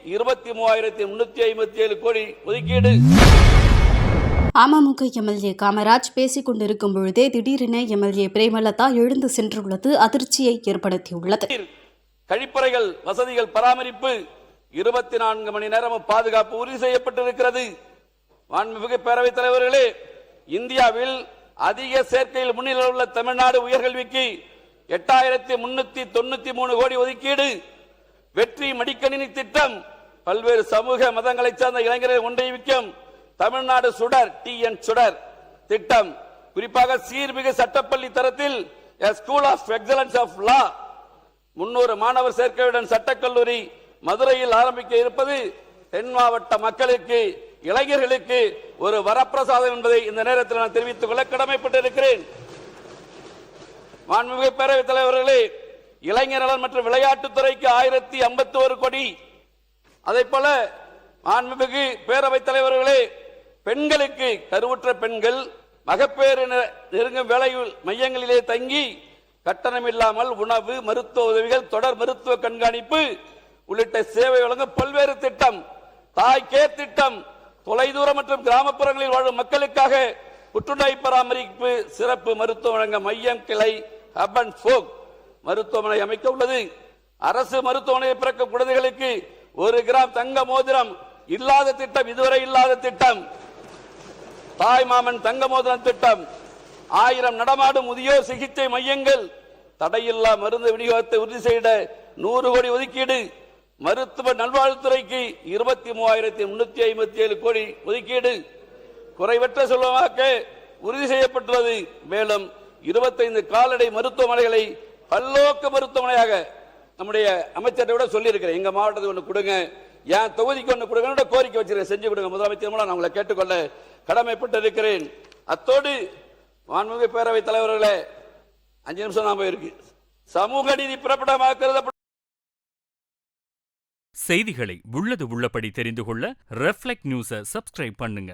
23,357 கோடி ஒதுக்கீடு. அமமுக எம்எல்ஏ காமராஜ் பேசிக் கொண்டிருக்கும் பொழுதே திடீரென எம்எல்ஏ பிரேமலதா எழுந்து சென்றுள்ளது அதிர்ச்சியை ஏற்படுத்தியுள்ளது. கழிப்பறைகள் வசதிகள் பராமரிப்பு 24 மணி நேரமும் பாதுகாப்பு உறுதி செய்யப்பட்டிருக்கிறது. மாண்புமிகு பேரவைத் தலைவர்களே, இந்தியாவில் அதிக சேர்க்கையில் முன்னிலையில் உள்ள தமிழ்நாடு உயர்கல்விக்கு 8,393 கோடி ஒதுக்கீடு. வெற்றி மடிக்கணினி திட்டம், பல்வேறு சமூக மதங்களைச் சார்ந்த இளைஞர்களை ஒன்றிணைக்கும் தமிழ்நாடு சுடர் TN சுடர் திட்டம், குறிப்பாக சீர்மிகு சட்டப்பள்ளி தரத்தில் school of excellence of law 300 மாணவர் சேர்க்கையுடன் சட்டக்கல்லூரி மதுரையில் ஆரம்பிக்க இருப்பது தென் மாவட்ட மக்களுக்கு இளைஞர்களுக்கு ஒரு வரப்பிரசாதம் என்பதை இந்த நேரத்தில் நான் தெரிவித்துக் கொள்ள கடமைப்பட்டிருக்கிறேன். மாண்புமிகு பேரவைத் தலைவர்களே, இளைஞர் நலன் மற்றும் விளையாட்டுத்துறைக்கு 1051 கோடி. அதே போல மாண்புமிகு பேரவைத் தலைவர்களே, பெண்களுக்கு கருவுற்ற பெண்கள் மகப்பேறு நெருங்கும் வேலை மையங்களிலே தங்கி கட்டணம் இல்லாமல் உணவு, மருத்துவ உதவிகள், தொடர் மருத்துவ கண்காணிப்பு உள்ளிட்ட சேவை வழங்கும் பல்வேறு திட்டம். தாய் கேர் திட்டம், தொலைதூர மற்றும் கிராமப்புறங்களில் வாழும் மக்களுக்காக புற்றுநோய் பராமரிப்பு சிறப்பு மருத்துவ வழங்க மையம் கிளை ஹப் அண்ட் ஸ்போக் மருத்துவமனை அமைக்க உள்ளது. அரசு மருத்துவமனையை பிறக்கும் குழந்தைகளுக்கு 1 கிராம் தங்க மோதிரம் இல்லாத திட்டம், இதுவரை இல்லாத திட்டம். தாய் மாமன் தங்க மோதிரம் திட்டம். 1000 நடமாடும் முதியோர் சிகிச்சை மையங்கள். தடையில்லா மருந்து விநியோகத்தை உறுதி செய்த 100 கோடி ஒதுக்கீடு. மருத்துவ நல்வாழ்வுத்துறைக்கு 23,357 கோடி ஒதுக்கீடு. குறைவற்ற செல்வமாக்க உறுதி செய்யப்பட்டுள்ளது. மேலும் 25 கால்நடை மருத்துவமனைகளை பல்லோக்கு மருத்துவமனையாக நம்முடைய அமைச்சரை விட சொல்லி இருக்கிறேன். எங்க மாவட்டத்துக்கு ஒன்று கொடுங்க, என் தொகுதிக்கு ஒன்று கொடுங்க கோரிக்கை வச்சிருக்கேன். செஞ்சு கொடுங்க முதலமைச்சர் மூலம் நான் உங்களை கேட்டுக்கொள்ள கடமைப்பட்டு இருக்கிறேன். அத்தோடு மாண்புமிகு பேரவைத் தலைவர்களே, 5 நிமிஷம் தான் போயிருக்கு. சமூக நீதி பிறப்பிடமாக செய்திகளை உள்ளது உள்ளபடி தெரிந்து கொள்ள ரெஃப்ளெக்ட் நியூஸை சப்ஸ்கிரைப் பண்ணுங்க.